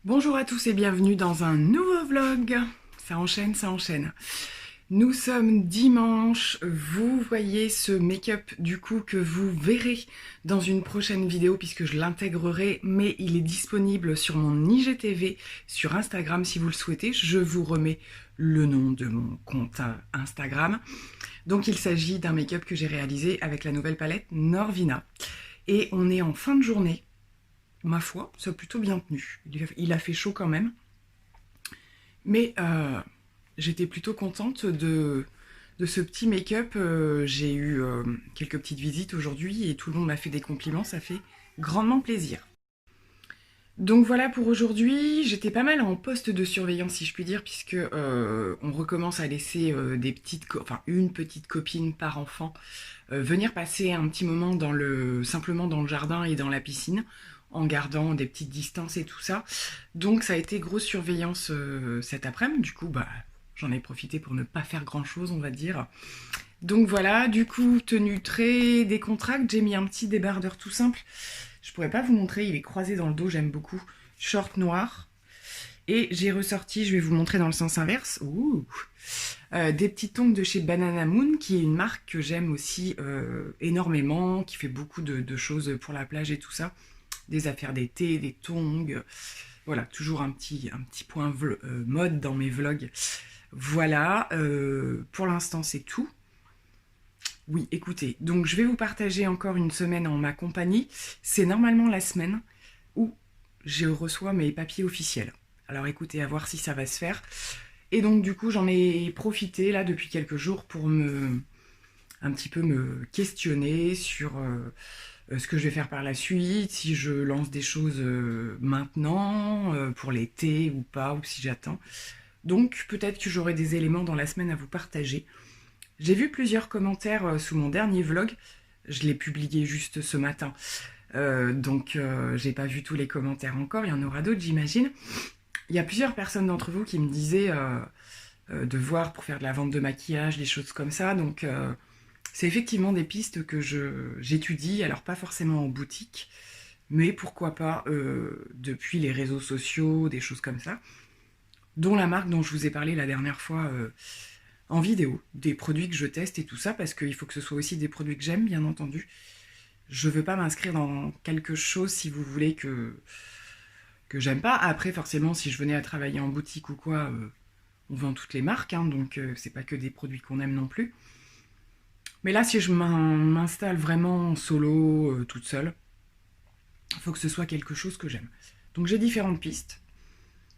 Bonjour à tous et bienvenue dans un nouveau vlog. Ça enchaîne, ça enchaîne. Nous sommes dimanche, vous voyez ce make-up du coup que vous verrez dans une prochaine vidéo puisque je l'intégrerai, mais il est disponible sur mon IGTV sur Instagram si vous le souhaitez. Je vous remets le nom de mon compte Instagram. Donc il s'agit d'un make-up que j'ai réalisé avec la nouvelle palette Norvina. Et on est en fin de journée. Ma foi, ça a plutôt bien tenu. Il a fait chaud quand même. Mais j'étais plutôt contente de ce petit make-up. J'ai eu quelques petites visites aujourd'hui et tout le monde m'a fait des compliments. Ça fait grandement plaisir. Donc voilà pour aujourd'hui. J'étais pas mal en poste de surveillance si je puis dire, puisque on recommence à laisser une petite copine par enfant venir passer un petit moment simplement dans le jardin et dans la piscine, en gardant des petites distances et tout ça. Donc ça a été grosse surveillance cet après-midi. Du coup, j'en ai profité pour ne pas faire grand-chose, on va dire. Donc voilà, du coup, tenue très décontractée. J'ai mis un petit débardeur tout simple. Je pourrais pas vous montrer, il est croisé dans le dos, j'aime beaucoup. Short noir. Et j'ai ressorti, je vais vous montrer dans le sens inverse, des petites tongs de chez Banana Moon, qui est une marque que j'aime aussi énormément, qui fait beaucoup de choses pour la plage et tout ça. Des affaires d'été, des tongs, voilà, toujours un petit point mode dans mes vlogs. Voilà, pour l'instant c'est tout. Oui, écoutez, donc je vais vous partager encore une semaine en ma compagnie. C'est normalement la semaine où je reçois mes papiers officiels. Alors écoutez, à voir si ça va se faire. Et donc du coup, j'en ai profité là depuis quelques jours pour un petit peu me questionner sur ce que je vais faire par la suite, si je lance des choses maintenant, pour l'été ou pas, ou si j'attends. Donc peut-être que j'aurai des éléments dans la semaine à vous partager. J'ai vu plusieurs commentaires sous mon dernier vlog, je l'ai publié juste ce matin, donc j'ai pas vu tous les commentaires encore, il y en aura d'autres j'imagine. Il y a plusieurs personnes d'entre vous qui me disaient de voir pour faire de la vente de maquillage, des choses comme ça, donc c'est effectivement des pistes que j'étudie, alors pas forcément en boutique, mais pourquoi pas depuis les réseaux sociaux, des choses comme ça, dont la marque dont je vous ai parlé la dernière fois en vidéo, des produits que je teste et tout ça, parce qu'il faut que ce soit aussi des produits que j'aime, bien entendu. Je veux pas m'inscrire dans quelque chose, si vous voulez, que j'aime pas. Après, forcément, si je venais à travailler en boutique ou quoi, on vend toutes les marques, hein, donc c'est pas que des produits qu'on aime non plus. Mais là, si je m'installe vraiment en solo, toute seule, il faut que ce soit quelque chose que j'aime. Donc j'ai différentes pistes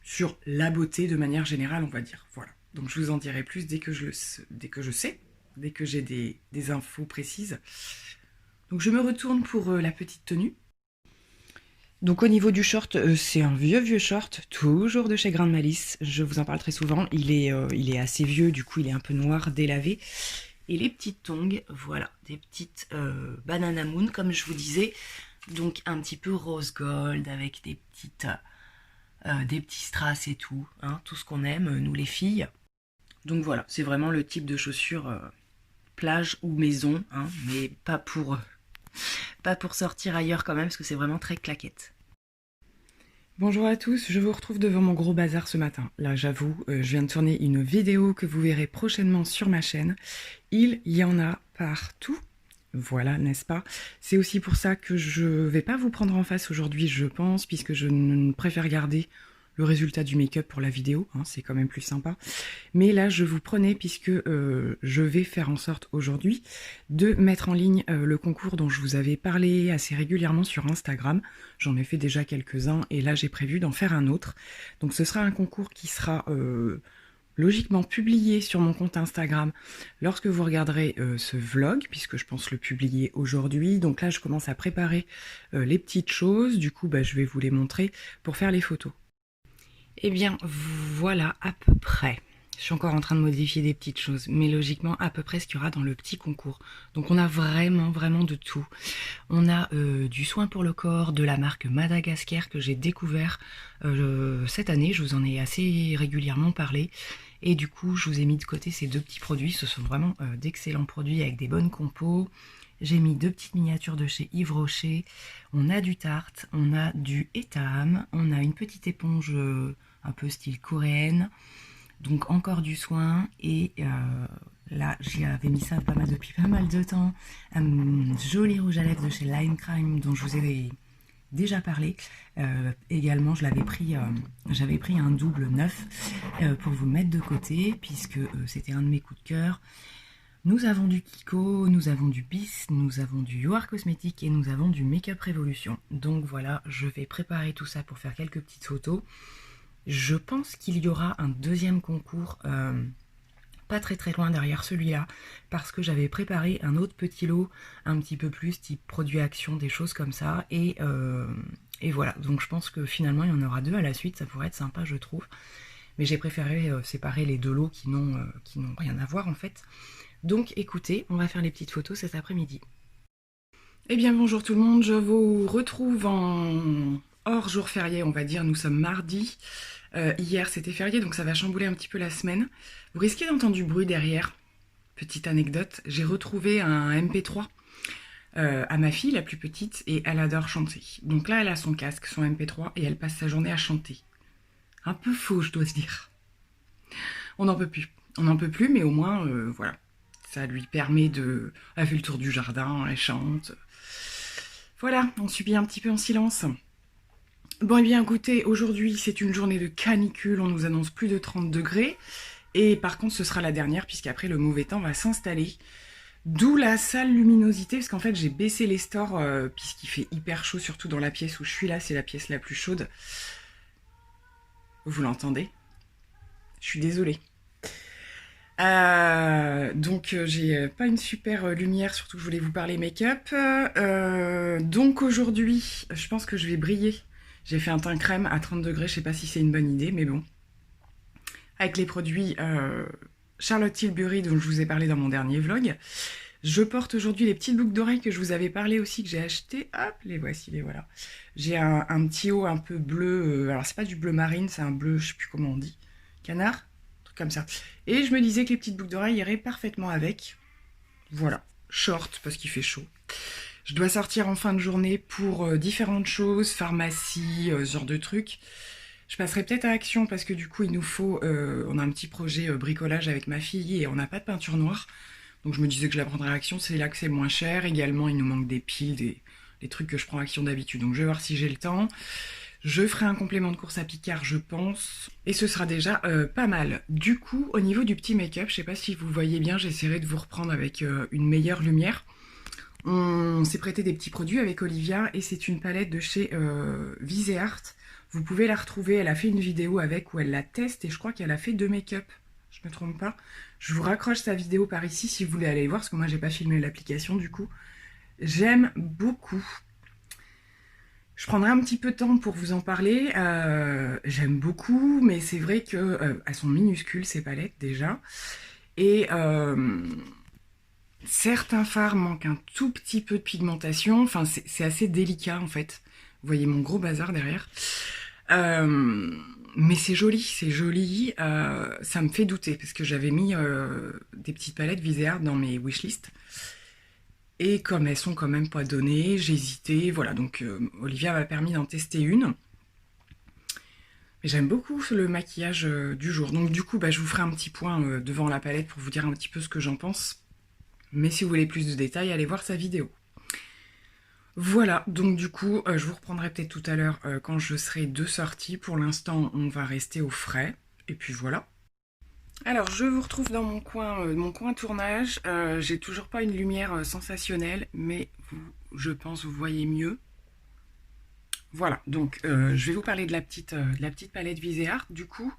sur la beauté de manière générale, on va dire. Voilà. Donc je vous en dirai plus dès que je sais, dès que j'ai des infos précises. Donc je me retourne pour la petite tenue. Donc au niveau du short, c'est un vieux short, toujours de chez Grain de Malice. Je vous en parle très souvent. Il est assez vieux, du coup il est un peu noir, délavé. Et les petites tongs, voilà, des petites Banana Moon, comme je vous disais. Donc un petit peu rose gold avec des petits strass et tout, hein, tout ce qu'on aime, nous les filles. Donc voilà, c'est vraiment le type de chaussures plage ou maison, hein, mais pas pour sortir ailleurs quand même, parce que c'est vraiment très claquette. Bonjour à tous, je vous retrouve devant mon gros bazar ce matin. Là, j'avoue, je viens de tourner une vidéo que vous verrez prochainement sur ma chaîne. Il y en a partout. Voilà, n'est-ce pas? C'est aussi pour ça que je vais pas vous prendre en face aujourd'hui, je pense, puisque je préfère garder le résultat du make-up pour la vidéo, hein, c'est quand même plus sympa. Mais là, je vous prenais puisque je vais faire en sorte aujourd'hui de mettre en ligne le concours dont je vous avais parlé assez régulièrement sur Instagram. J'en ai fait déjà quelques-uns et là, j'ai prévu d'en faire un autre. Donc ce sera un concours qui sera logiquement publié sur mon compte Instagram lorsque vous regarderez ce vlog, puisque je pense le publier aujourd'hui. Donc là, je commence à préparer les petites choses. Du coup, je vais vous les montrer pour faire les photos. Eh bien, voilà à peu près. Je suis encore en train de modifier des petites choses, mais logiquement, à peu près ce qu'il y aura dans le petit concours. Donc on a vraiment de tout. On a du soin pour le corps de la marque Madagascar que j'ai découvert cette année. Je vous en ai assez régulièrement parlé. Et du coup, je vous ai mis de côté ces deux petits produits. Ce sont vraiment d'excellents produits avec des bonnes compos. J'ai mis 2 petites miniatures de chez Yves Rocher. On a du Tarte, on a du Etam, on a une petite éponge un peu style coréenne. Donc encore du soin. Et là, j'y avais mis ça pas mal depuis pas mal de temps. Un joli rouge à lèvres de chez Line Crime dont je vous ai déjà parlé. Également, j'avais pris un double neuf pour vous le mettre de côté, puisque c'était un de mes coups de cœur. Nous avons du Kiko, nous avons du Bis, nous avons du UR Cosmétique et nous avons du Make-up Révolution. Donc voilà, je vais préparer tout ça pour faire quelques petites photos. Je pense qu'il y aura un deuxième concours pas très loin derrière celui-là, parce que j'avais préparé un autre petit lot un petit peu plus type produit action, des choses comme ça, et voilà. Donc je pense que finalement il y en aura 2 à la suite, ça pourrait être sympa je trouve, mais j'ai préféré séparer les 2 lots qui n'ont rien à voir en fait. Donc écoutez, on va faire les petites photos cet après-midi. Eh bien bonjour tout le monde, je vous retrouve en hors jour férié, on va dire. Nous sommes mardi. Hier c'était férié, donc ça va chambouler un petit peu la semaine. Vous risquez d'entendre du bruit derrière. Petite anecdote, j'ai retrouvé un MP3 à ma fille, la plus petite, et elle adore chanter. Donc là elle a son casque, son MP3, et elle passe sa journée à chanter. Un peu faux, je dois se dire. On n'en peut plus. On n'en peut plus, mais au moins, voilà. Ça lui permet de... Elle fait le tour du jardin, elle chante. Voilà, on subit un petit peu en silence. Bon, eh bien, écoutez, aujourd'hui, c'est une journée de canicule. On nous annonce plus de 30 degrés. Et par contre, ce sera la dernière, puisqu'après, le mauvais temps va s'installer. D'où la sale luminosité, parce qu'en fait, j'ai baissé les stores, puisqu'il fait hyper chaud, surtout dans la pièce où je suis là. C'est la pièce la plus chaude. Vous l'entendez? Je suis désolée. Donc j'ai pas une super lumière, surtout que je voulais vous parler make-up. Donc aujourd'hui, je pense que je vais briller. J'ai fait un teint crème à 30 degrés, je sais pas si c'est une bonne idée, mais bon. Avec les produits Charlotte Tilbury dont je vous ai parlé dans mon dernier vlog. Je porte aujourd'hui les petites boucles d'oreilles que je vous avais parlé aussi, que j'ai acheté. Hop, les voici, les voilà. J'ai un petit haut un peu bleu, alors c'est pas du bleu marine, c'est un bleu, je sais plus comment on dit. Canard? Comme ça. Et je me disais que les petites boucles d'oreilles iraient parfaitement avec. Voilà, short parce qu'il fait chaud. Je dois sortir en fin de journée pour différentes choses, pharmacie, ce genre de trucs. Je passerai peut-être à Action parce que du coup il nous faut, on a un petit projet bricolage avec ma fille et on n'a pas de peinture noire. Donc je me disais que je la prendrais à Action, c'est là que c'est le moins cher. Également il nous manque des piles, des trucs que je prends à Action d'habitude. Donc je vais voir si j'ai le temps. Je ferai un complément de course à Picard, je pense, et ce sera déjà pas mal. Du coup, au niveau du petit make-up, je sais pas si vous voyez bien, j'essaierai de vous reprendre avec une meilleure lumière. On s'est prêté des petits produits avec Olivia, et c'est une palette de chez Viseart. Vous pouvez la retrouver, elle a fait une vidéo avec où elle la teste, et je crois qu'elle a fait 2 make-up, je me trompe pas. Je vous raccroche sa vidéo par ici si vous voulez aller voir, parce que moi j'ai pas filmé l'application du coup. J'aime beaucoup. Je prendrai un petit peu de temps pour vous en parler. J'aime beaucoup, mais c'est vrai qu'elles sont minuscules, ces palettes, déjà. Et certains fards manquent un tout petit peu de pigmentation. Enfin, c'est assez délicat, en fait. Vous voyez mon gros bazar derrière. Mais c'est joli, c'est joli. Ça me fait douter, parce que j'avais mis des petites palettes Viseart dans mes wishlists. Et comme elles sont quand même pas données, j'ai hésité, voilà, donc Olivia m'a permis d'en tester une. Mais j'aime beaucoup le maquillage du jour. Donc du coup, je vous ferai un petit point devant la palette pour vous dire un petit peu ce que j'en pense. Mais si vous voulez plus de détails, allez voir sa vidéo. Voilà, donc du coup, je vous reprendrai peut-être tout à l'heure quand je serai de sortie. Pour l'instant, on va rester au frais. Et puis voilà. Alors, je vous retrouve dans mon coin tournage. J'ai toujours pas une lumière sensationnelle, mais je pense que vous voyez mieux. Voilà, donc je vais vous parler de la petite palette Viseart, du coup.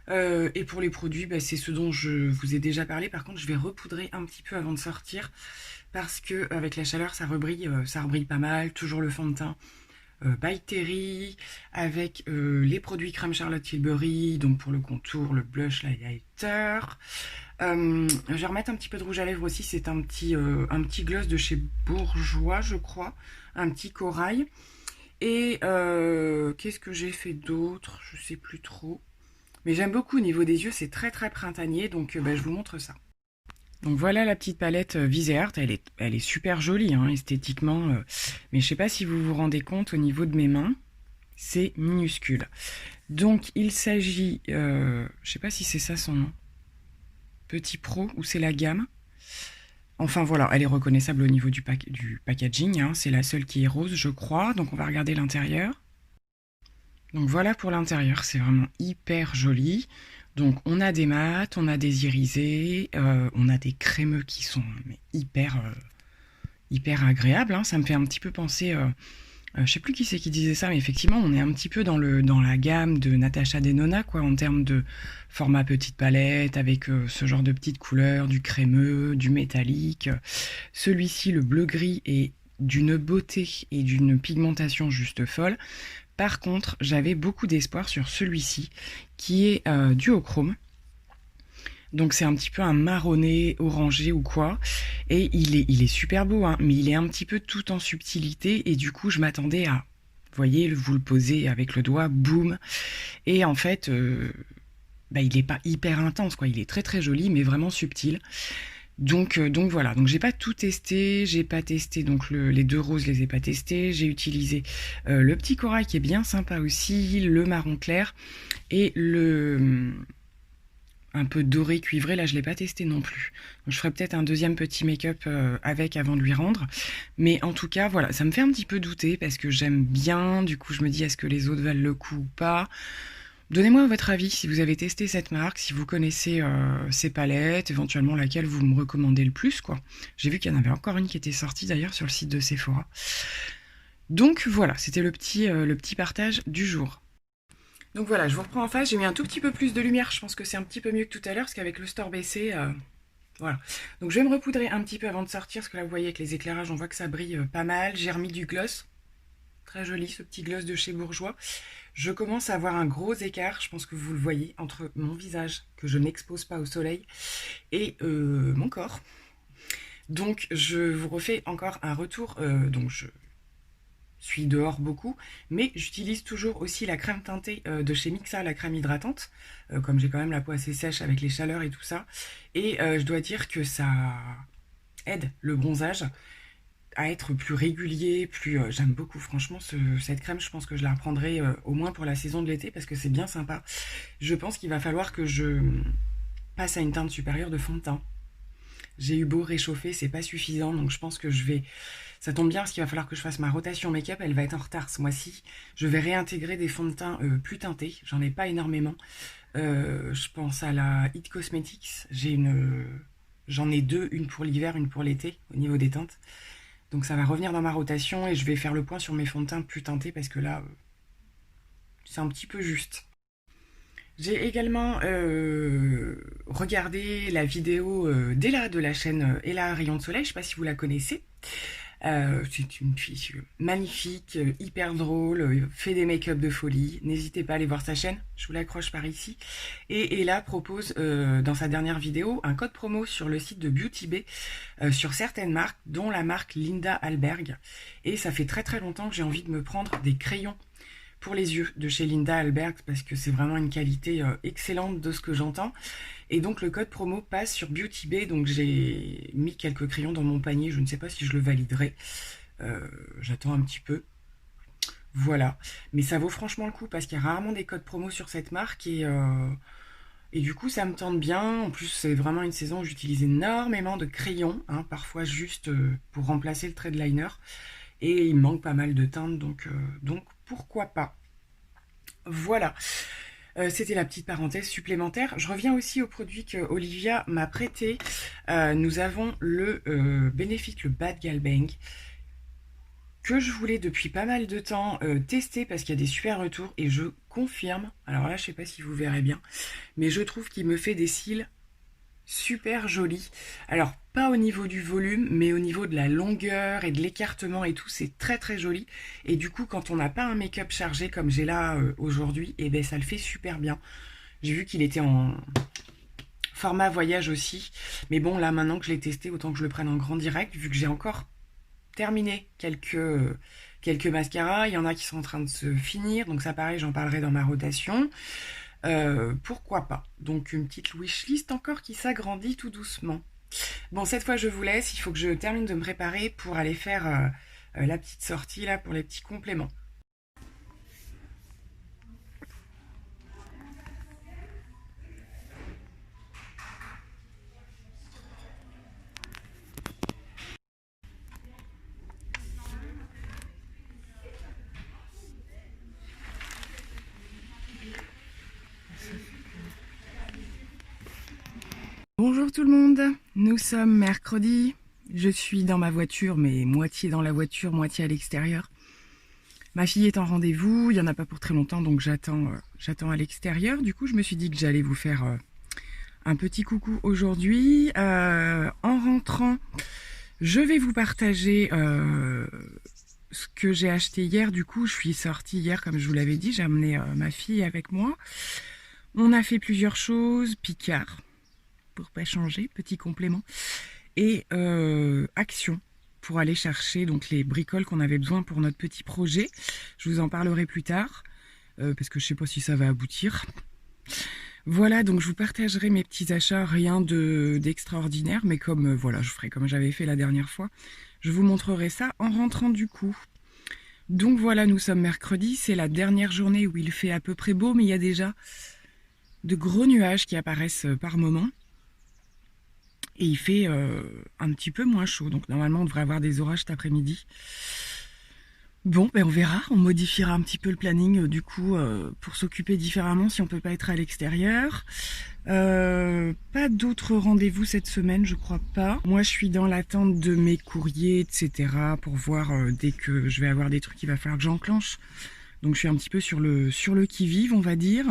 Et pour les produits, c'est ce dont je vous ai déjà parlé. Par contre, je vais repoudrer un petit peu avant de sortir, parce que avec la chaleur, ça rebrille pas mal. Toujours le fond de teint by Terry, avec les produits crème Charlotte Tilbury, donc pour le contour, le blush, l'highlighter. Je vais remettre un petit peu de rouge à lèvres aussi, c'est un petit gloss de chez Bourjois, je crois, un petit corail. Et qu'est-ce que j'ai fait d'autre? Je sais plus trop. Mais j'aime beaucoup au niveau des yeux, c'est très printanier, donc je vous montre ça. Donc voilà la petite palette Viseart, elle est super jolie hein, esthétiquement, mais je sais pas si vous vous rendez compte au niveau de mes mains, c'est minuscule. Donc il s'agit, je sais pas si c'est ça son nom, Petit Pro ou c'est la gamme. Enfin voilà, elle est reconnaissable au niveau du packaging, hein, c'est la seule qui est rose je crois, donc on va regarder l'intérieur. Donc voilà pour l'intérieur, c'est vraiment hyper joli. Donc on a des mats, on a des irisés, on a des crémeux qui sont hyper agréables. Hein. Ça me fait un petit peu penser, je sais plus qui c'est qui disait ça, mais effectivement on est un petit peu dans la gamme de Natasha Denona, quoi, en termes de format petite palette, avec ce genre de petites couleurs, du crémeux, du métallique. Celui-ci, le bleu-gris, est d'une beauté et d'une pigmentation juste folle. Par contre, j'avais beaucoup d'espoir sur celui-ci, qui est duochrome. Donc c'est un petit peu un marronné, orangé ou quoi. Et il est super beau, hein, mais il est un petit peu tout en subtilité. Et du coup, je m'attendais à, vous voyez, vous le posez avec le doigt, boum. Et en fait, il n'est pas hyper intense, quoi. Il est très très joli, mais vraiment subtil. Donc voilà, donc j'ai pas tout testé, j'ai pas testé donc les deux roses, je les ai pas testés, j'ai utilisé le petit corail qui est bien sympa aussi, le marron clair et le un peu doré cuivré, là je l'ai pas testé non plus. Donc je ferai peut-être un deuxième petit make-up avec avant de lui rendre, mais en tout cas voilà, ça me fait un petit peu douter parce que j'aime bien, du coup je me dis est-ce que les autres valent le coup ou pas. Donnez-moi votre avis si vous avez testé cette marque, si vous connaissez ces palettes, éventuellement laquelle vous me recommandez le plus, quoi. J'ai vu qu'il y en avait encore une qui était sortie d'ailleurs sur le site de Sephora. Donc voilà, c'était le petit partage du jour. Donc voilà, je vous reprends en face, j'ai mis un tout petit peu plus de lumière, je pense que c'est un petit peu mieux que tout à l'heure, parce qu'avec le store baissé, voilà. Donc je vais me repoudrer un petit peu avant de sortir, parce que là vous voyez avec les éclairages, on voit que ça brille pas mal. J'ai remis du gloss, très joli ce petit gloss de chez Bourjois. Je commence à avoir un gros écart, je pense que vous le voyez, entre mon visage, que je n'expose pas au soleil, et mon corps. Donc je vous refais encore un retour, donc je suis dehors beaucoup, mais j'utilise toujours aussi la crème teintée de chez Mixa, la crème hydratante, comme j'ai quand même la peau assez sèche avec les chaleurs et tout ça, et je dois dire que ça aide le bronzage à être plus régulier, plus j'aime beaucoup franchement cette crème, je pense que je la reprendrai au moins pour la saison de l'été parce que c'est bien sympa. Je pense qu'il va falloir que je passe à une teinte supérieure de fond de teint. J'ai eu beau réchauffer, c'est pas suffisant, donc je pense que je vais... Ça tombe bien parce qu'il va falloir que je fasse ma rotation make-up, elle va être en retard ce mois-ci. Je vais réintégrer des fonds de teint plus teintés, j'en ai pas énormément. Je pense à la It Cosmetics, j'en ai deux, une pour l'hiver, une pour l'été, au niveau des teintes. Donc ça va revenir dans ma rotation et je vais faire le point sur mes fonds de teint plus teintés parce que là, c'est un petit peu juste. J'ai également regardé la vidéo d'Ella de la chaîne Ella Rayon de Soleil, je ne sais pas si vous la connaissez. C'est une fille magnifique, hyper drôle, fait des make-up de folie. N'hésitez pas à aller voir sa chaîne, je vous l'accroche par ici. Et Ella propose dans sa dernière vidéo un code promo sur le site de Beauty Bay sur certaines marques, dont la marque Linda Alberg. Et ça fait très très longtemps que j'ai envie de me prendre des crayons pour les yeux de chez Linda Alberg parce que c'est vraiment une qualité excellente de ce que j'entends. Et donc le code promo passe sur Beauty Bay, donc j'ai mis quelques crayons dans mon panier, je ne sais pas si je le validerai, j'attends un petit peu. Voilà, mais ça vaut franchement le coup parce qu'il y a rarement des codes promo sur cette marque et du coup ça me tente bien. En plus c'est vraiment une saison où j'utilise énormément de crayons, hein, parfois juste pour remplacer le trait de liner. Et il me manque pas mal de teintes, donc pourquoi pas. Voilà. C'était la petite parenthèse supplémentaire. Je reviens aussi au produit que Olivia m'a prêté. Nous avons le Benefit, le Bad Gal Bang, que je voulais depuis pas mal de temps tester parce qu'il y a des super retours et je confirme. Alors là, je sais pas si vous verrez bien, mais je trouve qu'il me fait des cils super jolis. Alors, pas au niveau du volume, mais au niveau de la longueur et de l'écartement et tout, c'est très très joli. Et du coup, quand on n'a pas un make-up chargé comme j'ai là aujourd'hui, et ben ça le fait super bien. J'ai vu qu'il était en format voyage aussi. Mais bon, là, maintenant que je l'ai testé, autant que je le prenne en grand direct, vu que j'ai encore terminé quelques mascaras. Il y en a qui sont en train de se finir, donc ça pareil, j'en parlerai dans ma rotation. Pourquoi pas. Donc une petite wishlist encore qui s'agrandit tout doucement. Bon, cette fois, je vous laisse. Il faut que je termine de me préparer pour aller faire la petite sortie là pour les petits compléments. Bonjour tout le monde, nous sommes mercredi. Je suis dans ma voiture, mais moitié dans la voiture, moitié à l'extérieur. Ma fille est en rendez-vous, il n'y en a pas pour très longtemps, donc j'attends à l'extérieur. Du coup, je me suis dit que j'allais vous faire un petit coucou aujourd'hui. En rentrant, je vais vous partager ce que j'ai acheté hier. Du coup, je suis sortie hier, comme je vous l'avais dit, j'ai amené ma fille avec moi. On a fait plusieurs choses, Picard, pour pas changer, petit complément, et Action, pour aller chercher donc les bricoles qu'on avait besoin pour notre petit projet. Je vous en parlerai plus tard, parce que je sais pas si ça va aboutir. Voilà, donc je vous partagerai mes petits achats, rien d'extraordinaire, mais comme voilà, je ferai comme j'avais fait la dernière fois. Je vous montrerai ça en rentrant du coup. Donc voilà, nous sommes mercredi, c'est la dernière journée où il fait à peu près beau, mais il y a déjà de gros nuages qui apparaissent par moments. Et il fait un petit peu moins chaud, donc normalement on devrait avoir des orages cet après-midi. Bon, ben on verra, on modifiera un petit peu le planning du coup pour s'occuper différemment si on peut pas être à l'extérieur. Pas d'autres rendez-vous cette semaine, je crois pas. Moi je suis dans l'attente de mes courriers, etc. pour voir dès que je vais avoir des trucs, il va falloir que j'enclenche. Donc je suis un petit peu sur le qui-vive, on va dire.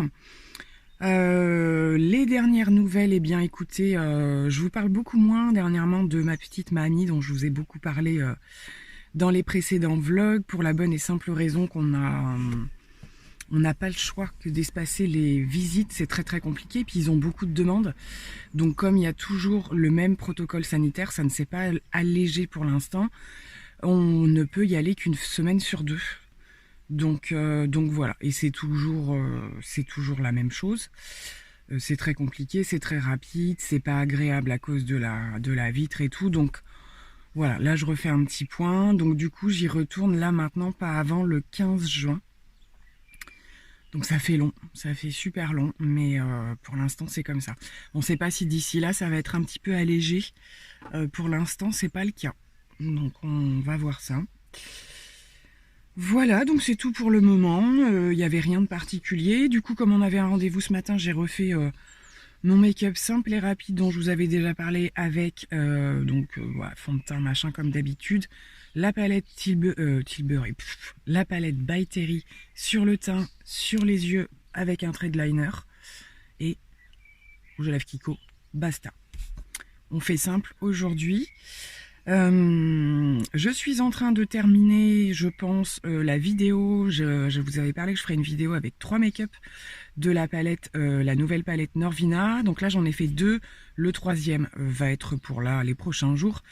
Les dernières nouvelles, eh bien écoutez, je vous parle beaucoup moins dernièrement de ma petite mamie dont je vous ai beaucoup parlé dans les précédents vlogs, pour la bonne et simple raison qu'on n'a pas le choix que d'espacer les visites, c'est très très compliqué, puis ils ont beaucoup de demandes, donc comme il y a toujours le même protocole sanitaire, ça ne s'est pas allégé pour l'instant, on ne peut y aller qu'une semaine sur 2. Donc voilà, et c'est toujours la même chose. C'est très compliqué, c'est très rapide, c'est pas agréable à cause de la vitre et tout. Donc voilà, là je refais un petit point. Donc du coup j'y retourne là maintenant, pas avant le 15 juin. Donc ça fait long, ça fait super long, mais pour l'instant c'est comme ça. On ne sait pas si d'ici là ça va être un petit peu allégé. Pour l'instant c'est pas le cas. Donc on va voir ça. Voilà, donc c'est tout pour le moment. Il n'y avait rien de particulier. Du coup, comme on avait un rendez-vous ce matin, j'ai refait mon make-up simple et rapide dont je vous avais déjà parlé avec voilà, fond de teint machin comme d'habitude. La palette Tilbury, la palette By Terry sur le teint, sur les yeux avec un trait de liner et rouge à lèvres Kiko, basta. On fait simple aujourd'hui. Je suis en train de terminer, je pense, la vidéo. Je vous avais parlé que je ferais une vidéo avec 3 make-up de la palette, la nouvelle palette Norvina. Donc là, j'en ai fait 2. Le 3e va être pour là les prochains jours.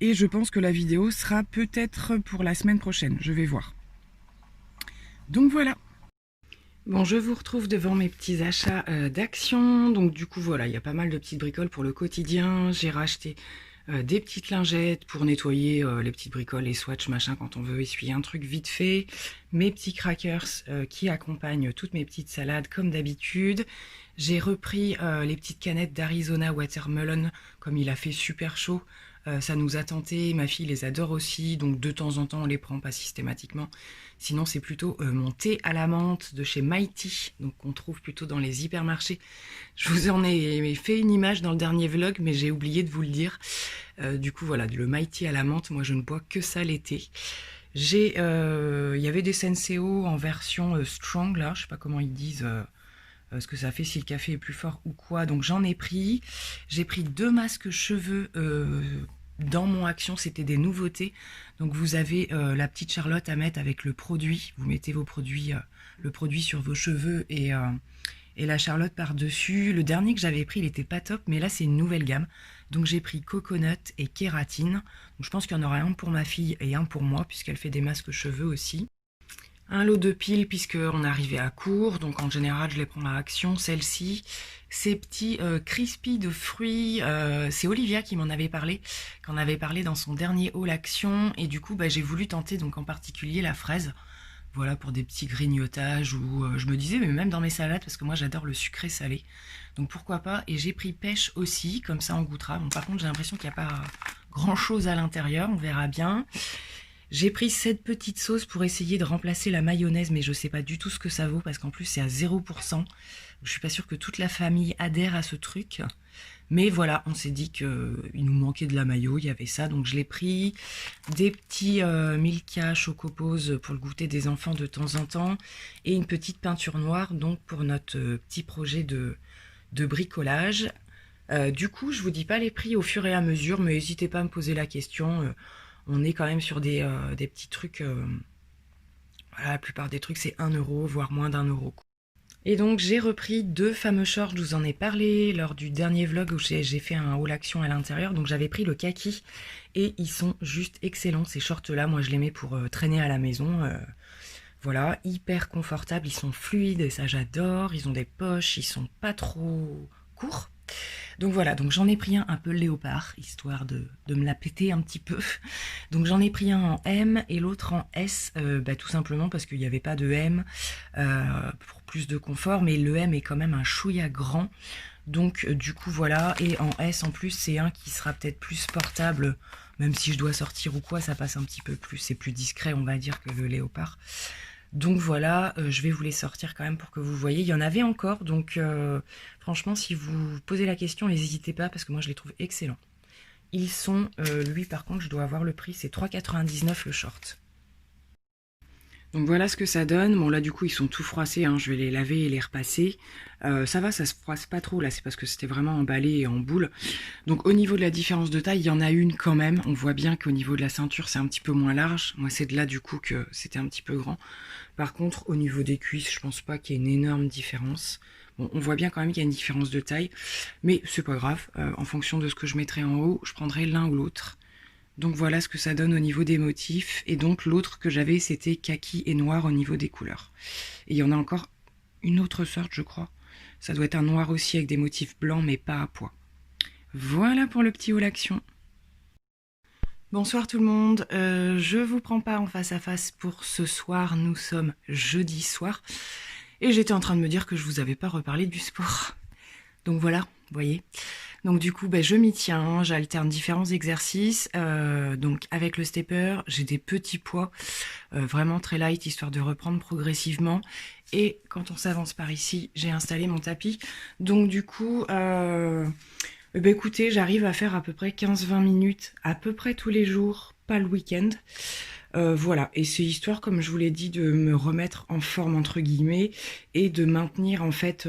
Et je pense que la vidéo sera peut-être pour la semaine prochaine. Je vais voir. Donc voilà. Bon, je vous retrouve devant mes petits achats d'Action. Donc du coup, voilà, il y a pas mal de petites bricoles pour le quotidien. J'ai racheté des petites lingettes pour nettoyer les petites bricoles, les swatchs, machin, quand on veut essuyer un truc vite fait. Mes petits crackers qui accompagnent toutes mes petites salades comme d'habitude. J'ai repris les petites canettes d'Arizona Watermelon, comme il a fait super chaud. Ça nous a tenté, ma fille les adore aussi, donc de temps en temps on les prend, pas systématiquement. Sinon c'est plutôt mon thé à la menthe de chez Mighty, donc qu'on trouve plutôt dans les hypermarchés. Je vous en ai fait une image dans le dernier vlog, mais j'ai oublié de vous le dire. Du coup voilà, le Mighty à la menthe, moi je ne bois que ça l'été. Il y avait des Senseo en version strong là, je sais pas comment ils disent ce que ça fait si le café est plus fort ou quoi, donc j'en ai pris. J'ai pris 2 masques cheveux dans mon Action, c'était des nouveautés. Donc vous avez la petite Charlotte à mettre avec le produit, vous mettez vos produits, le produit sur vos cheveux et la Charlotte par-dessus. Le dernier que j'avais pris, il était pas top, mais là c'est une nouvelle gamme. Donc j'ai pris Coconut et Kératine. Donc je pense qu'il y en aura un pour ma fille et un pour moi, puisqu'elle fait des masques cheveux aussi. Un lot de piles puisqu'on est arrivé à court, donc en général je les prends à Action, celle-ci. Ces petits crispy de fruits, c'est Olivia qui m'en avait parlé, qu'en avait parlé dans son dernier haul Action, et du coup j'ai voulu tenter donc en particulier la fraise. Voilà, pour des petits grignotages ou je me disais, mais même dans mes salades, parce que moi j'adore le sucré salé. Donc pourquoi pas. Et j'ai pris pêche aussi, comme ça on goûtera. Bon, par contre, j'ai l'impression qu'il n'y a pas grand chose à l'intérieur, on verra bien. J'ai pris cette petite sauce pour essayer de remplacer la mayonnaise, mais je sais pas du tout ce que ça vaut, parce qu'en plus c'est à 0%. Je suis pas sûre que toute la famille adhère à ce truc. Mais voilà, on s'est dit qu'il nous manquait de la mayo, il y avait ça, donc je l'ai pris. Des petits Milka Chocopose pour le goûter des enfants de temps en temps. Et une petite peinture noire, donc pour notre petit projet de bricolage. Du coup, je vous dis pas les prix au fur et à mesure, mais n'hésitez pas à me poser la question. On est quand même sur des petits trucs... voilà, la plupart des trucs, c'est 1 euro, voire moins d'1 euro. Et donc j'ai repris 2 fameux shorts, je vous en ai parlé lors du dernier vlog où j'ai fait un haul action à l'intérieur. Donc j'avais pris le kaki et ils sont juste excellents ces shorts là, moi je les mets pour traîner à la maison. Voilà, hyper confortables, ils sont fluides et ça j'adore, ils ont des poches, ils sont pas trop courts. Donc voilà, donc j'en ai pris un peu léopard, histoire de me la péter un petit peu. Donc j'en ai pris un en M et l'autre en S, tout simplement parce qu'il n'y avait pas de M pour plus de confort, mais le M est quand même un chouïa grand. Donc du coup voilà, et en S en plus c'est un qui sera peut-être plus portable, même si je dois sortir ou quoi, ça passe un petit peu plus, c'est plus discret on va dire que le léopard. Donc voilà, je vais vous les sortir quand même pour que vous voyez. Il y en avait encore, donc franchement, si vous posez la question, n'hésitez pas parce que moi je les trouve excellents. Ils sont, lui par contre, je dois avoir le prix, c'est 3,99 le short. Donc voilà ce que ça donne. Bon là du coup ils sont tout froissés, hein. Je vais les laver et les repasser. Ça va, ça se froisse pas trop là, c'est parce que c'était vraiment emballé et en boule. Donc au niveau de la différence de taille, il y en a une quand même. On voit bien qu'au niveau de la ceinture c'est un petit peu moins large. Moi c'est de là du coup que c'était un petit peu grand. Par contre au niveau des cuisses, je pense pas qu'il y ait une énorme différence. Bon, on voit bien quand même qu'il y a une différence de taille, mais c'est pas grave. En fonction de ce que je mettrai en haut, je prendrai l'un ou l'autre. Donc voilà ce que ça donne au niveau des motifs. Et donc l'autre que j'avais c'était kaki et noir au niveau des couleurs. Et il y en a encore une autre sorte je crois. Ça doit être un noir aussi avec des motifs blancs mais pas à pois. Voilà pour le petit haul action. Bonsoir tout le monde, je vous prends pas en face à face pour ce soir, nous sommes jeudi soir. Et j'étais en train de me dire que je vous avais pas reparlé du sport. Donc voilà, vous voyez. Donc du coup, je m'y tiens, j'alterne différents exercices. Donc avec le stepper, j'ai des petits poids, vraiment très light, histoire de reprendre progressivement. Et quand on s'avance par ici, j'ai installé mon tapis. Donc du coup, écoutez, j'arrive à faire à peu près 15-20 minutes, à peu près tous les jours, pas le week-end. Voilà, et c'est histoire, comme je vous l'ai dit, de me remettre en forme entre guillemets et de maintenir en fait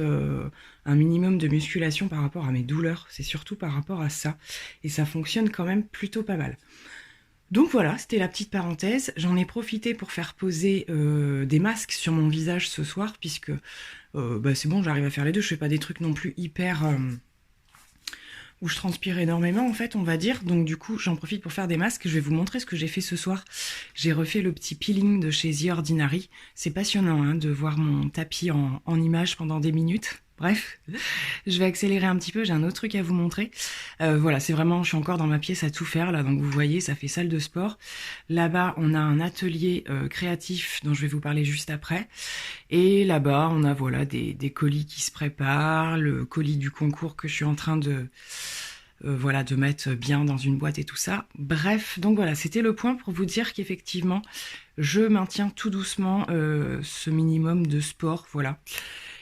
un minimum de musculation par rapport à mes douleurs. C'est surtout par rapport à ça, et ça fonctionne quand même plutôt pas mal. Donc voilà, c'était la petite parenthèse. J'en ai profité pour faire poser des masques sur mon visage ce soir, puisque c'est bon, j'arrive à faire les deux. Je fais pas des trucs non plus hyper... où je transpire énormément en fait on va dire, donc du coup j'en profite pour faire des masques. Je vais vous montrer ce que j'ai fait ce soir. J'ai refait le petit peeling de chez The Ordinary. C'est passionnant hein, de voir mon tapis en image pendant des minutes. Bref, je vais accélérer un petit peu, j'ai un autre truc à vous montrer. Voilà, c'est vraiment, je suis encore dans ma pièce à tout faire là, donc vous voyez, ça fait salle de sport. Là-bas, on a un atelier créatif dont je vais vous parler juste après. Et là-bas, on a voilà des colis qui se préparent, le colis du concours que je suis en train de voilà, de mettre bien dans une boîte et tout ça. Bref, donc voilà, c'était le point pour vous dire qu'effectivement, je maintiens tout doucement ce minimum de sport, voilà.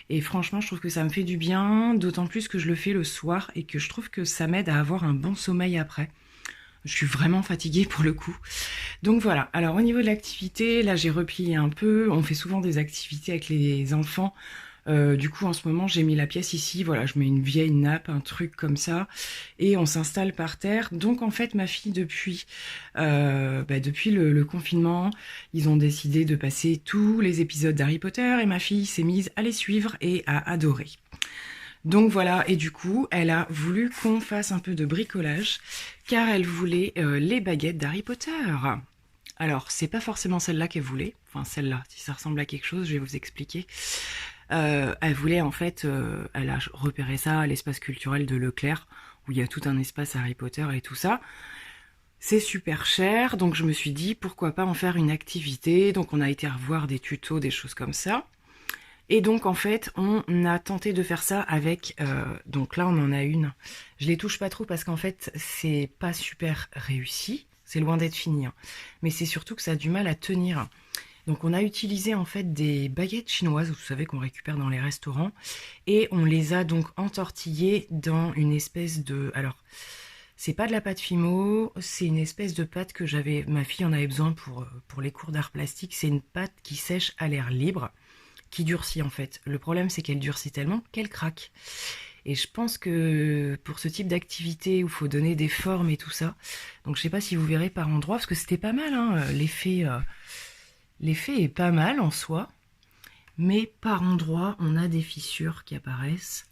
Et franchement, je trouve que ça me fait du bien, d'autant plus que je le fais le soir et que je trouve que ça m'aide à avoir un bon sommeil après. Je suis vraiment fatiguée pour le coup. Donc voilà, alors au niveau de l'activité, là j'ai replié un peu. On fait souvent des activités avec les enfants. Du coup en ce moment j'ai mis la pièce ici, voilà, je mets une vieille nappe, un truc comme ça, et on s'installe par terre. Donc en fait ma fille depuis le confinement, ils ont décidé de passer tous les épisodes d'Harry Potter et ma fille s'est mise à les suivre et à adorer. Donc voilà, et du coup elle a voulu qu'on fasse un peu de bricolage car elle voulait les baguettes d'Harry Potter. Alors, c'est pas forcément celle-là qu'elle voulait. Enfin, celle-là, si ça ressemble à quelque chose, je vais vous expliquer. Elle voulait en fait, elle a repéré ça à l'espace culturel de Leclerc, où il y a tout un espace Harry Potter et tout ça. C'est super cher, donc je me suis dit pourquoi pas en faire une activité. Donc on a été revoir des tutos, des choses comme ça. Et donc en fait, on a tenté de faire ça avec. Donc là, on en a une. Je les touche pas trop parce qu'en fait, c'est pas super réussi. C'est loin d'être fini, hein. Mais c'est surtout que ça a du mal à tenir. Donc on a utilisé en fait des baguettes chinoises, vous savez qu'on récupère dans les restaurants, et on les a donc entortillées dans une espèce de. Alors c'est pas de la pâte Fimo, c'est une espèce de pâte que j'avais. Ma fille en avait besoin pour les cours d'art plastique. C'est une pâte qui sèche à l'air libre, qui durcit en fait. Le problème c'est qu'elle durcit tellement qu'elle craque. Et je pense que pour ce type d'activité où il faut donner des formes et tout ça, donc je sais pas si vous verrez par endroit, parce que c'était pas mal, hein, l'effet est pas mal en soi, mais par endroit on a des fissures qui apparaissent.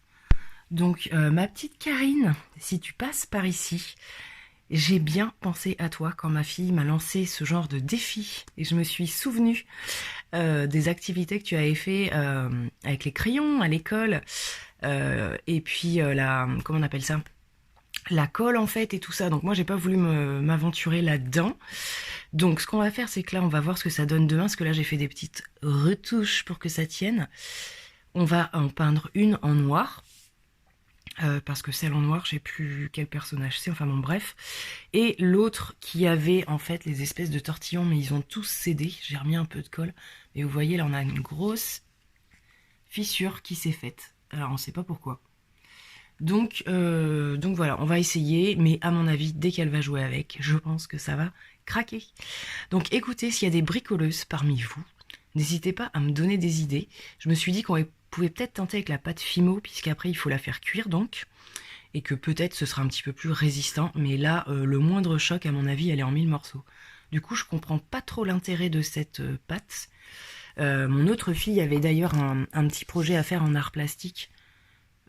Donc ma petite Karine, si tu passes par ici, j'ai bien pensé à toi quand ma fille m'a lancé ce genre de défi et je me suis souvenue des activités que tu avais fait avec les crayons à l'école et puis comment on appelle ça, la colle en fait et tout ça. Donc moi j'ai pas voulu m'aventurer là-dedans. Donc ce qu'on va faire c'est que là on va voir ce que ça donne demain, parce que là j'ai fait des petites retouches pour que ça tienne. On va en peindre une en noir. Parce que celle en noir, je sais plus quel personnage c'est, enfin bon bref. Et l'autre qui avait en fait les espèces de tortillons, mais ils ont tous cédé. J'ai remis un peu de colle. Et vous voyez là on a une grosse fissure qui s'est faite. Alors on sait pas pourquoi. Donc voilà, on va essayer, mais à mon avis, dès qu'elle va jouer avec, je pense que ça va craquer. Donc écoutez, s'il y a des bricoleuses parmi vous, n'hésitez pas à me donner des idées. Je me suis dit qu'on pouvait peut-être tenter avec la pâte Fimo, puisqu'après il faut la faire cuire donc, et que peut-être ce sera un petit peu plus résistant, mais là, le moindre choc, à mon avis, elle est en 1000 morceaux. Du coup, je comprends pas trop l'intérêt de cette pâte. Mon autre fille avait d'ailleurs un petit projet à faire en art plastique,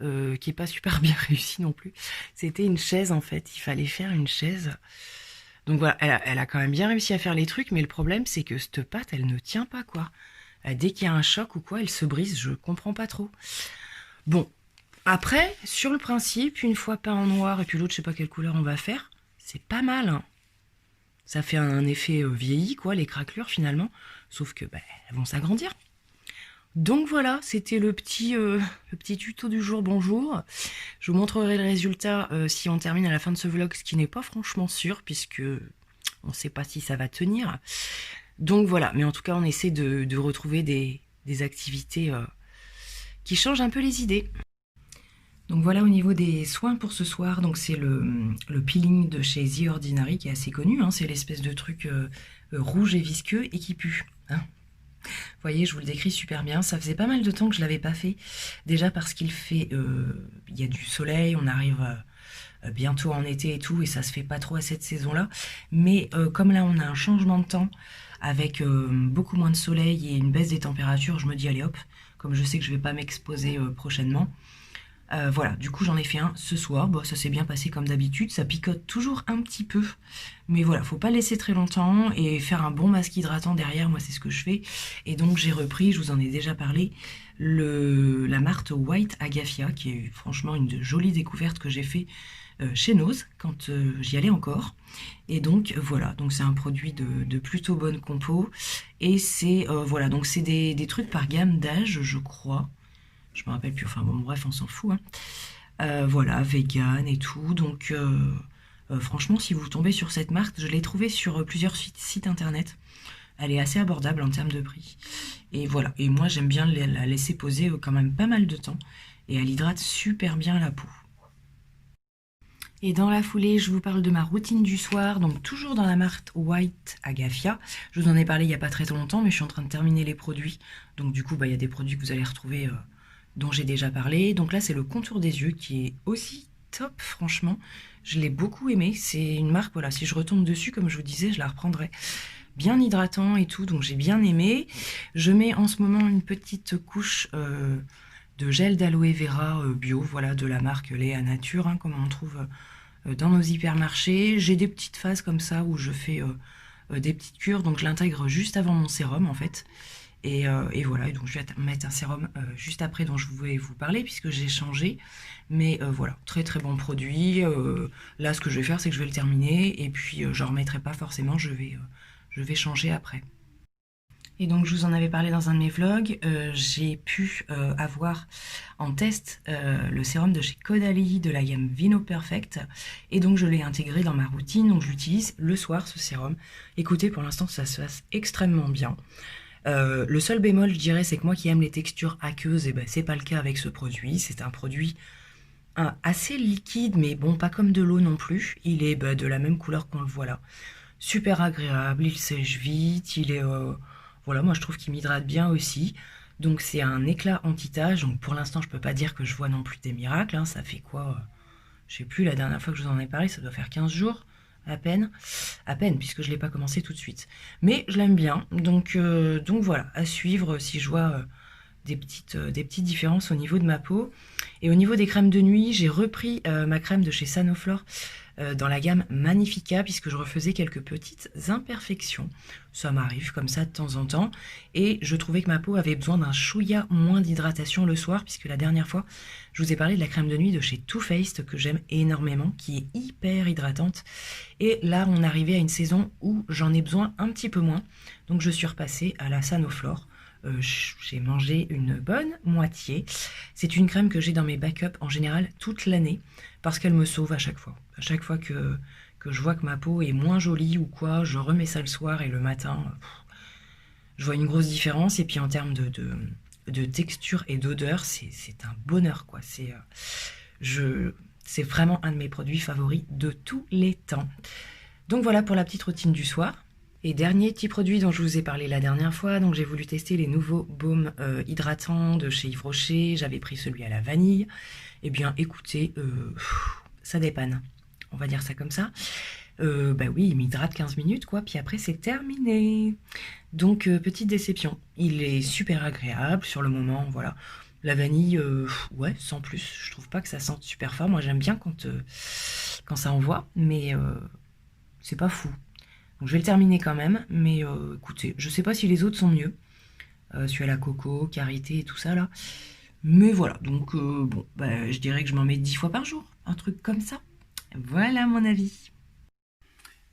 qui est pas super bien réussi non plus. C'était une chaise en fait, il fallait faire une chaise. Donc voilà, elle a quand même bien réussi à faire les trucs, mais le problème c'est que cette pâte, elle ne tient pas quoi. Dès qu'il y a un choc ou quoi, elle se brise, je comprends pas trop. Bon, après, sur le principe, une fois peint en noir et puis l'autre, je sais pas quelle couleur on va faire, c'est pas mal, hein. Ça fait un effet vieilli quoi, les craquelures finalement, sauf que elles vont s'agrandir. Donc voilà, c'était le petit tuto du jour, bonjour. Je vous montrerai le résultat si on termine à la fin de ce vlog, ce qui n'est pas franchement sûr, puisque on ne sait pas si ça va tenir. Donc voilà, mais en tout cas, on essaie de retrouver des activités qui changent un peu les idées. Donc voilà au niveau des soins pour ce soir, donc c'est le peeling de chez The Ordinary qui est assez connu, hein, c'est l'espèce de truc rouge et visqueux et qui pue, hein. Vous voyez, je vous le décris super bien. Ça faisait pas mal de temps que je l'avais pas fait. Déjà parce qu'il fait, il y a du soleil, on arrive bientôt en été et tout, et ça se fait pas trop à cette saison-là. Mais comme là, on a un changement de temps avec beaucoup moins de soleil et une baisse des températures, je me dis allez hop, comme je sais que je vais pas m'exposer prochainement. Voilà, du coup j'en ai fait un ce soir, bon, ça s'est bien passé comme d'habitude, ça picote toujours un petit peu, mais voilà, faut pas laisser très longtemps et faire un bon masque hydratant derrière, moi c'est ce que je fais. Et donc j'ai repris, je vous en ai déjà parlé, la marque White Agafia, qui est franchement une jolie découverte que j'ai fait chez Nose quand j'y allais encore. Et donc voilà, donc c'est un produit de plutôt bonne compo, et c'est voilà, donc c'est des trucs par gamme d'âge, je crois. Je me rappelle plus, enfin bon bref, on s'en fout, hein. Voilà, vegan et tout, donc franchement si vous tombez sur cette marque, je l'ai trouvée sur plusieurs sites internet, elle est assez abordable en termes de prix, et voilà, et moi j'aime bien la laisser poser quand même pas mal de temps, et elle hydrate super bien la peau. Et dans la foulée, je vous parle de ma routine du soir, donc toujours dans la marque White Agafia. Je vous en ai parlé il n'y a pas très longtemps, mais je suis en train de terminer les produits, donc du coup il y a des produits que vous allez retrouver dont j'ai déjà parlé. Donc là, c'est le contour des yeux qui est aussi top, franchement. Je l'ai beaucoup aimé. C'est une marque, voilà, si je retombe dessus, comme je vous disais, je la reprendrai. Bien hydratant et tout, donc j'ai bien aimé. Je mets en ce moment une petite couche de gel d'aloe vera bio, voilà, de la marque Léa Nature, hein, comme on trouve dans nos hypermarchés. J'ai des petites phases comme ça où je fais des petites cures, donc je l'intègre juste avant mon sérum en fait. Et voilà, et donc je vais mettre un sérum juste après dont je voulais vous parler puisque j'ai changé. Mais voilà, très très bon produit. Là, ce que je vais faire, c'est que je vais le terminer et puis je ne remettrai pas forcément, je vais changer après. Et donc, je vous en avais parlé dans un de mes vlogs. J'ai pu avoir en test le sérum de chez Caudalie de la gamme Vino Perfect. Et donc, je l'ai intégré dans ma routine. Donc, je l'utilise le soir, ce sérum. Écoutez, pour l'instant, ça se passe extrêmement bien. Le seul bémol, je dirais, c'est que moi qui aime les textures aqueuses, et ben, c'est pas le cas avec ce produit. C'est un produit assez liquide, mais bon, pas comme de l'eau non plus. Il est de la même couleur qu'on le voit là. Super agréable, il sèche vite, il est... voilà, moi je trouve qu'il m'hydrate bien aussi. Donc c'est un éclat anti-tache, donc pour l'instant je peux pas dire que je vois non plus des miracles, hein. Ça fait quoi je sais plus, la dernière fois que je vous en ai parlé, ça doit faire 15 jours, à peine, puisque je l'ai pas commencé tout de suite. Mais je l'aime bien, donc voilà, à suivre si je vois des petites différences au niveau de ma peau. Et au niveau des crèmes de nuit, j'ai repris ma crème de chez Sanoflore dans la gamme Magnifica puisque je refaisais quelques petites imperfections. Ça m'arrive comme ça de temps en temps. Et je trouvais que ma peau avait besoin d'un chouïa moins d'hydratation le soir puisque la dernière fois, je vous ai parlé de la crème de nuit de chez Too Faced que j'aime énormément, qui est hyper hydratante. Et là, on arrivait à une saison où j'en ai besoin un petit peu moins. Donc je suis repassée à la Sanoflore. J'ai mangé une bonne moitié. C'est une crème que j'ai dans mes backups en général toute l'année parce qu'elle me sauve à chaque fois. À chaque fois que je vois que ma peau est moins jolie ou quoi, je remets ça le soir et le matin, je vois une grosse différence. Et puis en termes de texture et d'odeur, c'est un bonheur quoi. C'est vraiment un de mes produits favoris de tous les temps. Donc voilà pour la petite routine du soir. Et dernier petit produit dont je vous ai parlé la dernière fois, donc j'ai voulu tester les nouveaux baumes hydratants de chez Yves Rocher. J'avais pris celui à la vanille. Eh bien écoutez, ça dépanne. On va dire ça comme ça. Bah oui, il m'hydrate 15 minutes quoi, puis après c'est terminé. Donc petite déception. Il est super agréable sur le moment, voilà. La vanille, ouais, sans plus. Je trouve pas que ça sente super fort. Moi j'aime bien quand ça envoie, mais c'est pas fou. Donc je vais le terminer quand même, mais écoutez, je sais pas si les autres sont mieux. Celui à la coco, karité et tout ça là. Mais voilà, donc bon, bah, je dirais que je m'en mets 10 fois par jour, un truc comme ça. Voilà mon avis.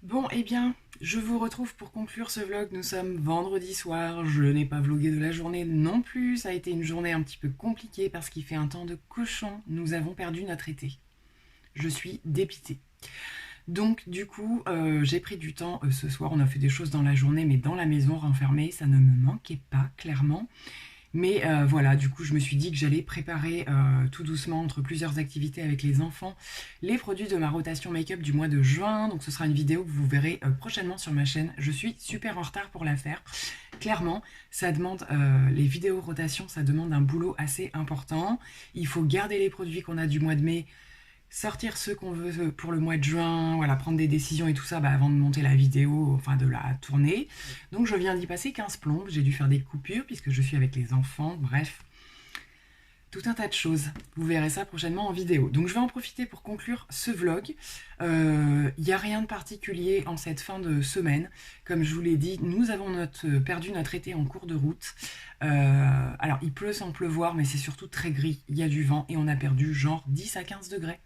Bon, eh bien, je vous retrouve pour conclure ce vlog. Nous sommes vendredi soir. Je n'ai pas vlogué de la journée non plus. Ça a été une journée un petit peu compliquée parce qu'il fait un temps de cochon. Nous avons perdu notre été. Je suis dépitée. Donc du coup, j'ai pris du temps ce soir. On a fait des choses dans la journée, mais dans la maison renfermée, ça ne me manquait pas, clairement. Mais voilà, du coup, je me suis dit que j'allais préparer tout doucement entre plusieurs activités avec les enfants les produits de ma rotation make-up du mois de juin. Donc ce sera une vidéo que vous verrez prochainement sur ma chaîne. Je suis super en retard pour la faire. Clairement, ça demande, les vidéos rotation, ça demande un boulot assez important. Il faut garder les produits qu'on a du mois de mai, sortir ceux qu'on veut pour le mois de juin, voilà, prendre des décisions et tout ça avant de monter la vidéo, enfin de la tourner. Donc je viens d'y passer 15 plombes, j'ai dû faire des coupures puisque je suis avec les enfants, bref. Tout un tas de choses. Vous verrez ça prochainement en vidéo. Donc je vais en profiter pour conclure ce vlog. Il n'y a rien de particulier en cette fin de semaine. Comme je vous l'ai dit, nous avons perdu notre été en cours de route. Alors il pleut sans pleuvoir, mais c'est surtout très gris. Il y a du vent et on a perdu genre 10 à 15 degrés.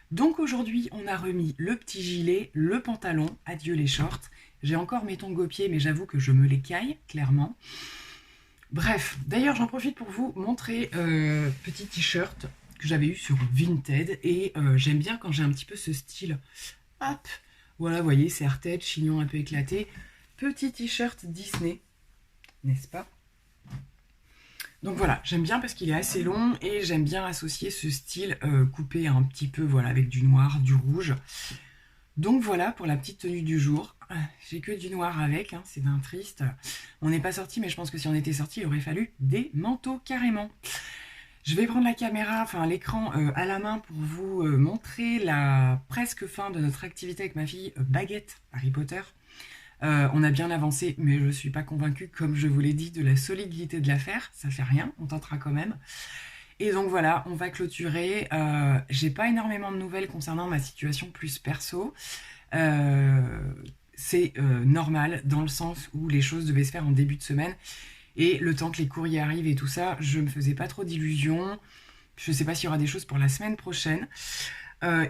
Donc aujourd'hui, on a remis le petit gilet, le pantalon, adieu les shorts. J'ai encore mes tongs aux pieds, mais j'avoue que je me les caille, clairement. Bref, d'ailleurs, j'en profite pour vous montrer petit t-shirt que j'avais eu sur Vinted. Et j'aime bien quand j'ai un petit peu ce style. Hop, voilà, vous voyez, serre-tête, chignon un peu éclaté. Petit t-shirt Disney, n'est-ce pas ? Donc voilà, j'aime bien parce qu'il est assez long et j'aime bien associer ce style coupé un petit peu voilà, avec du noir, du rouge. Donc voilà pour la petite tenue du jour. J'ai que du noir avec, hein, c'est d'un triste. On n'est pas sorti, mais je pense que si on était sorti, il aurait fallu des manteaux carrément. Je vais prendre la caméra, enfin l'écran à la main pour vous montrer la presque fin de notre activité avec ma fille Baguette Harry Potter. On a bien avancé, mais je ne suis pas convaincue, comme je vous l'ai dit, de la solidité de l'affaire. Ça fait rien, on tentera quand même. Et donc voilà, on va clôturer. J'ai pas énormément de nouvelles concernant ma situation plus perso. c'est normal dans le sens où les choses devaient se faire en début de semaine. Et le temps que les courriers arrivent et tout ça, je me faisais pas trop d'illusions. Je sais pas s'il y aura des choses pour la semaine prochaine.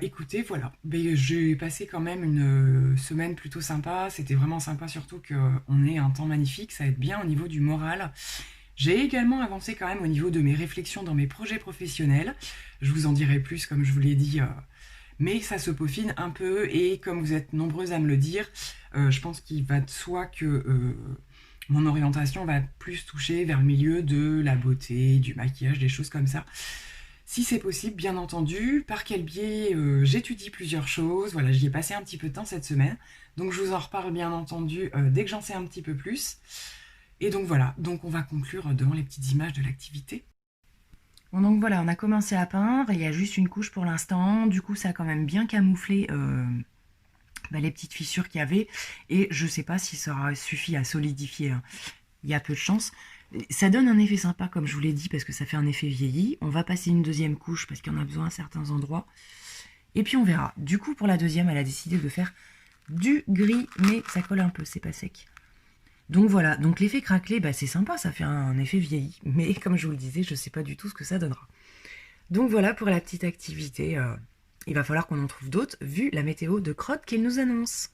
Écoutez, voilà. Mais j'ai passé quand même une semaine plutôt sympa. C'était vraiment sympa, surtout qu'on ait un temps magnifique. Ça aide bien au niveau du moral. J'ai également avancé quand même au niveau de mes réflexions dans mes projets professionnels. Je vous en dirai plus, comme je vous l'ai dit. Mais ça se peaufine un peu et comme vous êtes nombreuses à me le dire, je pense qu'il va de soi que mon orientation va plus toucher vers le milieu de la beauté, du maquillage, des choses comme ça. Si c'est possible, bien entendu. Par quel biais j'étudie plusieurs choses. Voilà, j'y ai passé un petit peu de temps cette semaine. Donc je vous en reparle bien entendu dès que j'en sais un petit peu plus. Et donc voilà, donc on va conclure devant les petites images de l'activité. Bon, donc voilà, on a commencé à peindre, il y a juste une couche pour l'instant, du coup ça a quand même bien camouflé les petites fissures qu'il y avait, et je sais pas si ça aura suffi à solidifier, hein. Il y a peu de chance. Ça donne un effet sympa comme je vous l'ai dit parce que ça fait un effet vieilli. On va passer une deuxième couche parce qu'il y en a besoin à certains endroits, et puis on verra. Du coup pour la deuxième elle a décidé de faire du gris, mais ça colle un peu, c'est pas sec. Donc voilà, donc l'effet craquelé, c'est sympa, ça fait un effet vieilli, mais comme je vous le disais, je sais pas du tout ce que ça donnera. Donc voilà pour la petite activité, il va falloir qu'on en trouve d'autres, vu la météo de crotte qu'il nous annonce.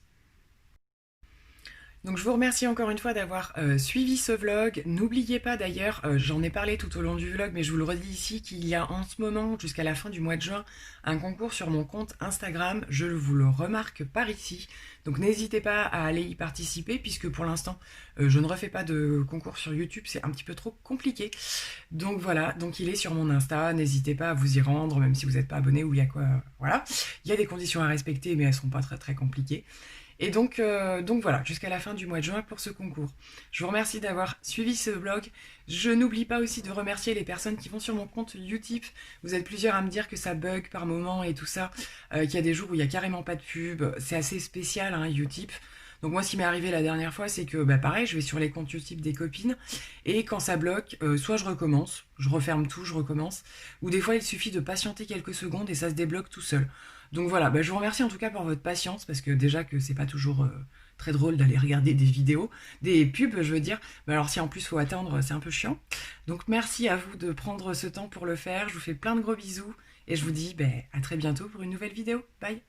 Donc je vous remercie encore une fois d'avoir suivi ce vlog. N'oubliez pas d'ailleurs, j'en ai parlé tout au long du vlog, mais je vous le redis ici, qu'il y a en ce moment, jusqu'à la fin du mois de juin, un concours sur mon compte Instagram. Je vous le remarque par ici. Donc n'hésitez pas à aller y participer, puisque pour l'instant, je ne refais pas de concours sur YouTube, c'est un petit peu trop compliqué. Donc voilà, donc il est sur mon Insta, n'hésitez pas à vous y rendre, même si vous n'êtes pas abonné ou il y a quoi, voilà. Il y a des conditions à respecter, mais elles ne sont pas très très compliquées. Et donc voilà, jusqu'à la fin du mois de juin pour ce concours. Je vous remercie d'avoir suivi ce vlog. Je n'oublie pas aussi de remercier les personnes qui vont sur mon compte Utip. Vous êtes plusieurs à me dire que ça bug par moment et tout ça, qu'il y a des jours où il n'y a carrément pas de pub. C'est assez spécial, hein, Utip. Donc moi, ce qui m'est arrivé la dernière fois, c'est que pareil, je vais sur les comptes Utip des copines et quand ça bloque, soit je recommence, je referme tout, je recommence, ou des fois il suffit de patienter quelques secondes et ça se débloque tout seul. Donc voilà, je vous remercie en tout cas pour votre patience, parce que déjà que c'est pas toujours très drôle d'aller regarder des vidéos, des pubs, je veux dire. Alors si en plus faut attendre, c'est un peu chiant. Donc merci à vous de prendre ce temps pour le faire. Je vous fais plein de gros bisous et je vous dis à très bientôt pour une nouvelle vidéo. Bye!